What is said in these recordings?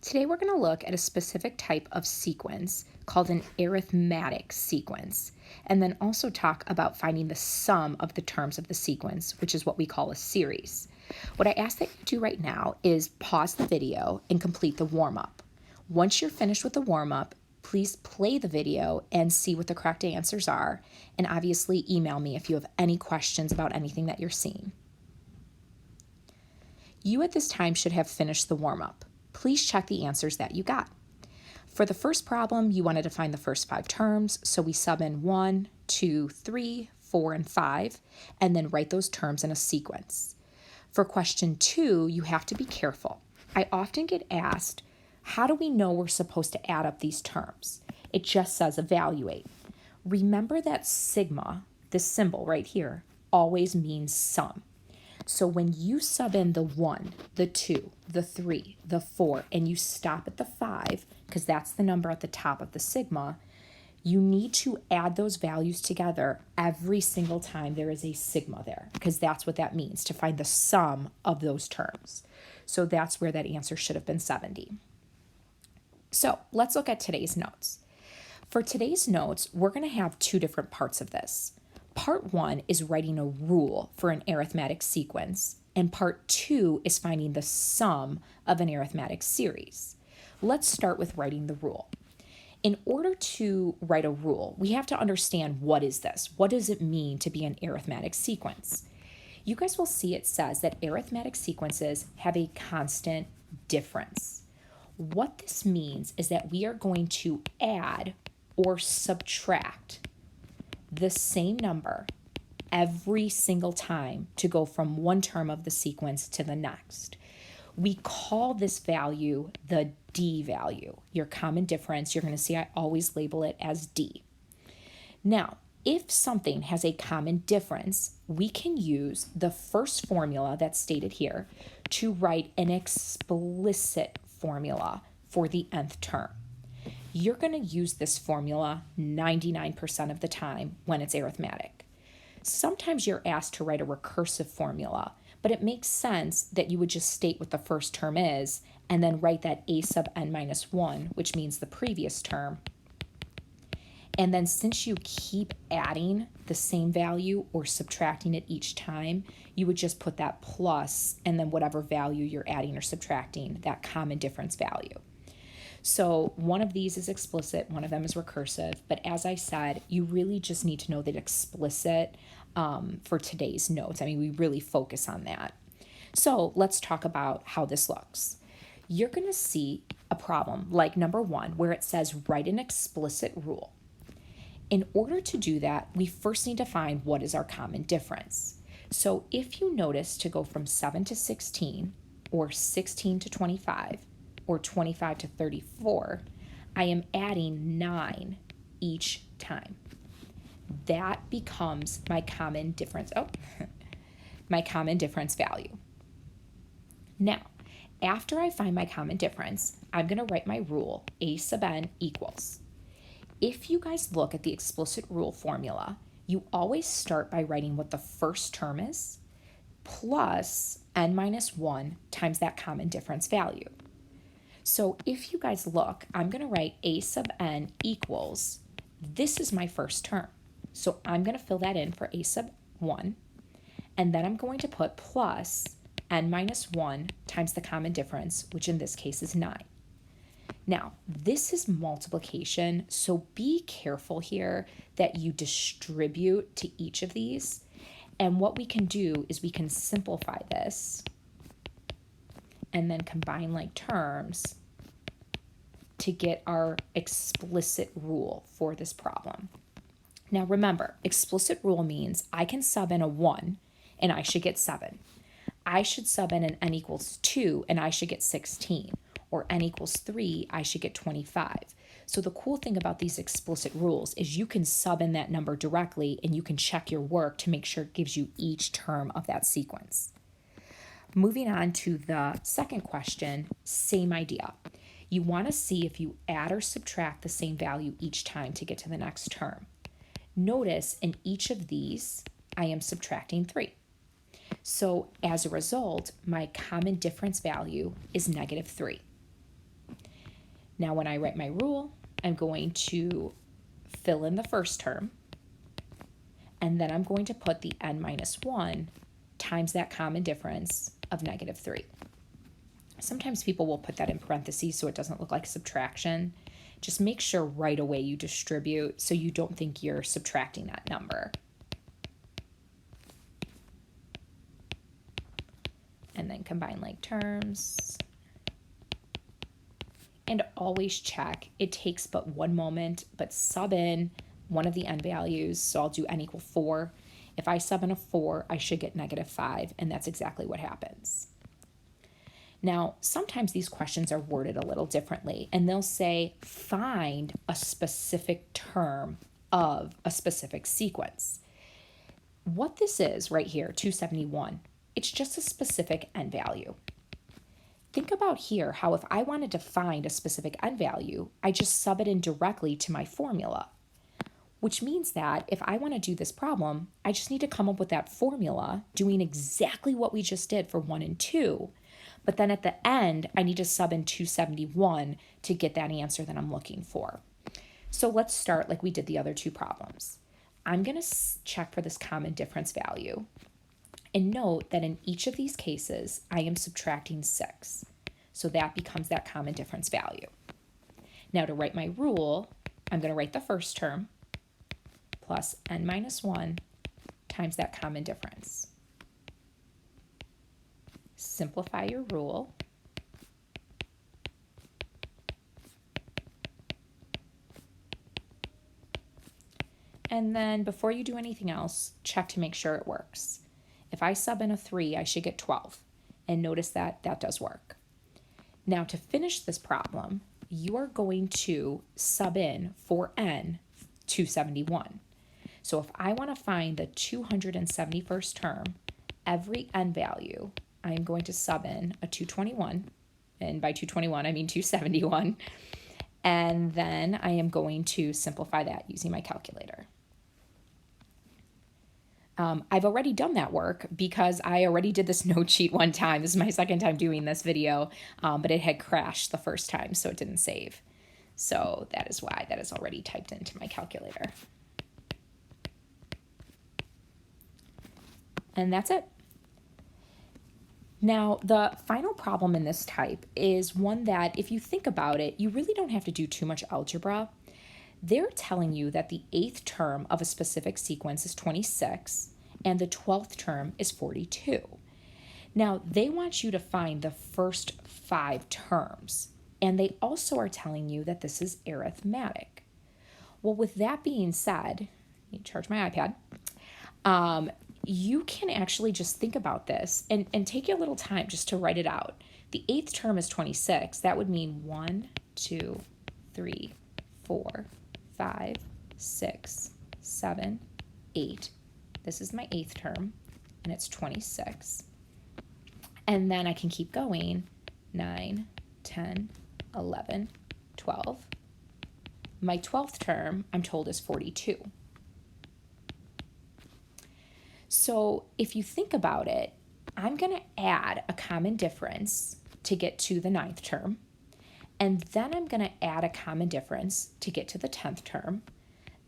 Today we're going to look at a specific type of sequence called an arithmetic sequence, and then also talk about finding the sum of the terms of the sequence, which is what we call a series. What I ask that you do right now is pause the video and complete the warm-up. Once you're finished with the warm-up, please play the video and see what the correct answers are, and obviously email me if you have any questions about anything that you're seeing. You at this time should have finished the warm-up. Please check the answers that you got. For the first problem, you wanted to find the first 5 terms, so we sub in 1, 2, 3, 4, and 5, and then write those terms in a sequence. For question 2, you have to be careful. I often get asked, how do we know we're supposed to add up these terms? It just says evaluate. Remember that sigma, this symbol right here, always means sum. So when you sub in the 1, the 2, the 3, the 4, and you stop at the 5, because that's the number at the top of the sigma, you need to add those values together every single time there is a sigma there, because that's what that means, to find the sum of those terms. So that's where that answer should have been 70. So let's look at today's notes. For today's notes, we're going to have 2 different parts of this. Part 1 is writing a rule for an arithmetic sequence, and part 2 is finding the sum of an arithmetic series. Let's start with writing the rule. In order to write a rule, we have to understand what is this? What does it mean to be an arithmetic sequence? You guys will see it says that arithmetic sequences have a constant difference. What this means is that we are going to add or subtract the same number every single time to go from one term of the sequence to the next. We call this value the D value, your common difference. You're going to see I always label it as D. Now, if something has a common difference, we can use the first formula that's stated here to write an explicit formula for the nth term. You're going to use this formula 99% of the time when it's arithmetic. Sometimes you're asked to write a recursive formula, but it makes sense that you would just state what the first term is and then write that a sub n minus 1, which means the previous term. And then since you keep adding the same value or subtracting it each time, you would just put that plus and then whatever value you're adding or subtracting, that common difference value. So one of these is explicit, one of them is recursive, but as I said, you really just need to know that explicit for today's notes. I mean, we really focus on that. So let's talk about how this looks. You're going to see a problem like number 1 where it says write an explicit rule. In order to do that, we first need to find what is our common difference. So if you notice to go from 7 to 16 or 16 to 25, or 25 to 34, I am adding 9 each time. That becomes my common difference. My common difference value. Now, after I find my common difference, I'm going to write my rule, a sub n equals. If you guys look at the explicit rule formula, you always start by writing what the first term is plus n minus 1 times that common difference value. So if you guys look, I'm going to write a sub n equals, this is my first term. So I'm going to fill that in for a sub 1, and then I'm going to put plus n minus 1 times the common difference, which in this case is 9. Now, this is multiplication, so be careful here that you distribute to each of these. And what we can do is we can simplify this and then combine like terms to get our explicit rule for this problem. Now remember, explicit rule means I can sub in a 1 and I should get 7. I should sub in an n equals 2 and I should get 16. Or n equals 3, I should get 25. So the cool thing about these explicit rules is you can sub in that number directly and you can check your work to make sure it gives you each term of that sequence. Moving on to the second question, same idea. You want to see if you add or subtract the same value each time to get to the next term. Notice in each of these, I am subtracting 3. So as a result, my common difference value is -3. Now when I write my rule, I'm going to fill in the first term, and then I'm going to put the n minus 1 times that common difference of negative 3. Sometimes people will put that in parentheses so it doesn't look like subtraction. Just make sure right away you distribute so you don't think you're subtracting that number. And then combine like terms. And always check. It takes but one moment, but sub in one of the n values. So I'll do n equal 4. If I sub in a 4, I should get negative 5, and that's exactly what happens. Now, sometimes these questions are worded a little differently, and they'll say, find a specific term of a specific sequence. What this is right here, 271, it's just a specific n value. Think about here how if I wanted to find a specific n value, I just sub it in directly to my formula, which means that if I want to do this problem, I just need to come up with that formula doing exactly what we just did for 1 and 2, but then at the end, I need to sub in 271 to get that answer that I'm looking for. So let's start like we did the other two problems. I'm going to check for this common difference value. And note that in each of these cases, I am subtracting 6. So that becomes that common difference value. Now to write my rule, I'm going to write the first term plus n minus 1 times that common difference. Simplify your rule. And then before you do anything else, check to make sure it works. If I sub in a 3, I should get 12. And notice that that does work. Now to finish this problem, you are going to sub in for n 271. So if I want to find the 271st term, every n value, I'm going to sub in a 221. And by 221, I mean 271. And then I am going to simplify that using my calculator. I've already done that work because I already did this note sheet one time. This is my second time doing this video, but it had crashed the first time, so it didn't save. So that is why that is already typed into my calculator. And that's it. Now, the final problem in this type is one that, if you think about it, you really don't have to do too much algebra. They're telling you that the 8th term of a specific sequence is 26 and the 12th term is 42. Now, they want you to find the first 5 terms, and they also are telling you that this is arithmetic. Well, with that being said, let me charge my iPad. You can actually just think about this and take your little time just to write it out. The 8th term is 26. That would mean 1, 2, 3, 4, 5, 6, 7, 8. This is my 8th term, and it's 26. And then I can keep going, 9, 10, 11, 12. My 12th term, I'm told, is 42. So if you think about it, I'm going to add a common difference to get to the 9th term. And then I'm going to add a common difference to get to the 10th term.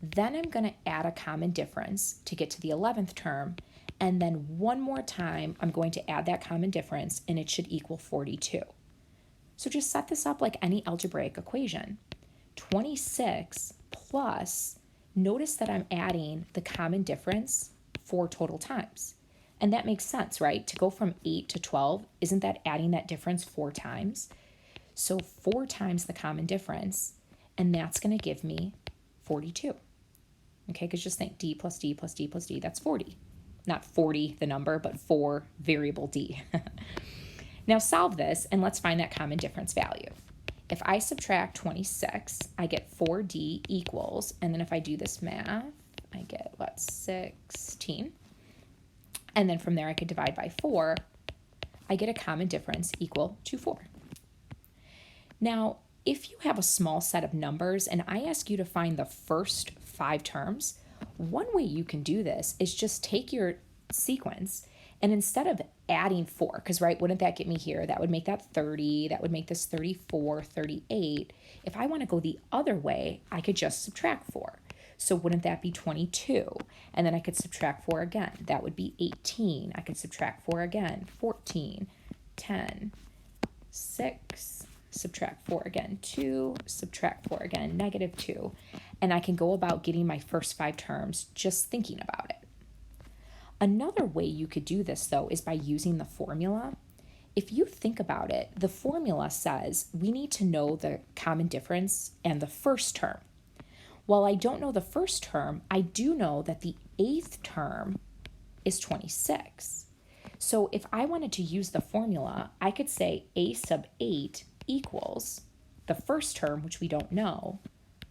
Then I'm going to add a common difference to get to the 11th term. And then one more time, I'm going to add that common difference, and it should equal 42. So just set this up like any algebraic equation. 26 plus, notice that I'm adding the common difference 4 total times. And that makes sense, right? To go from 8 to 12, isn't that adding that difference 4 times? So 4 times the common difference, and that's going to give me 42. Okay, because just think d plus d plus d plus d, that's 40. Not 40, the number, but 4 variable d. Now solve this, and let's find that common difference value. If I subtract 26, I get 4d equals, and then if I do this math, I get, 16. And then from there I could divide by 4. I get a common difference equal to 4. Now, if you have a small set of numbers and I ask you to find the first 5 terms, one way you can do this is just take your sequence And instead of adding 4, because, right, wouldn't that get me here? That would make that 30. That would make this 34, 38. If I want to go the other way, I could just subtract 4. So wouldn't that be 22? And then I could subtract 4 again. That would be 18. I could subtract 4 again. 14, 10, 6, subtract 4 again. 2, subtract 4 again. Negative 2. And I can go about getting my first 5 terms just thinking about it. Another way you could do this, though, is by using the formula. If you think about it, the formula says we need to know the common difference and the first term. While I don't know the first term, I do know that the 8th term is 26. So if I wanted to use the formula, I could say a sub 8 equals the first term, which we don't know,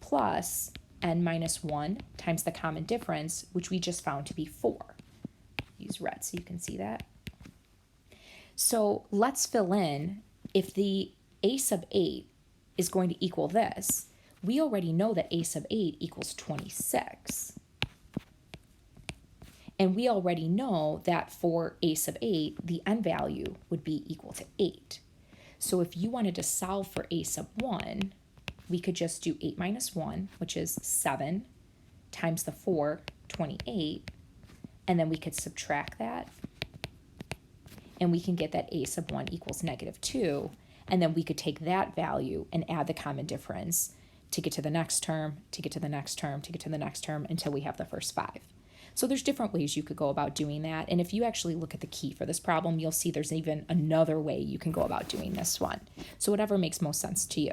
plus n minus 1 times the common difference, which we just found to be 4. Use red so you can see that. So let's fill in. If the a sub 8 is going to equal this, we already know that a sub 8 equals 26. And we already know that for a sub 8, the n value would be equal to 8. So if you wanted to solve for a sub 1, we could just do 8 minus 1, which is 7, times the 4, 28, and then we could subtract that, and we can get that a sub 1 equals negative 2, and then we could take that value and add the common difference to get to the next term, to get to the next term, to get to the next term, until we have the first 5. So there's different ways you could go about doing that, and if you actually look at the key for this problem, you'll see there's even another way you can go about doing this one. So whatever makes most sense to you.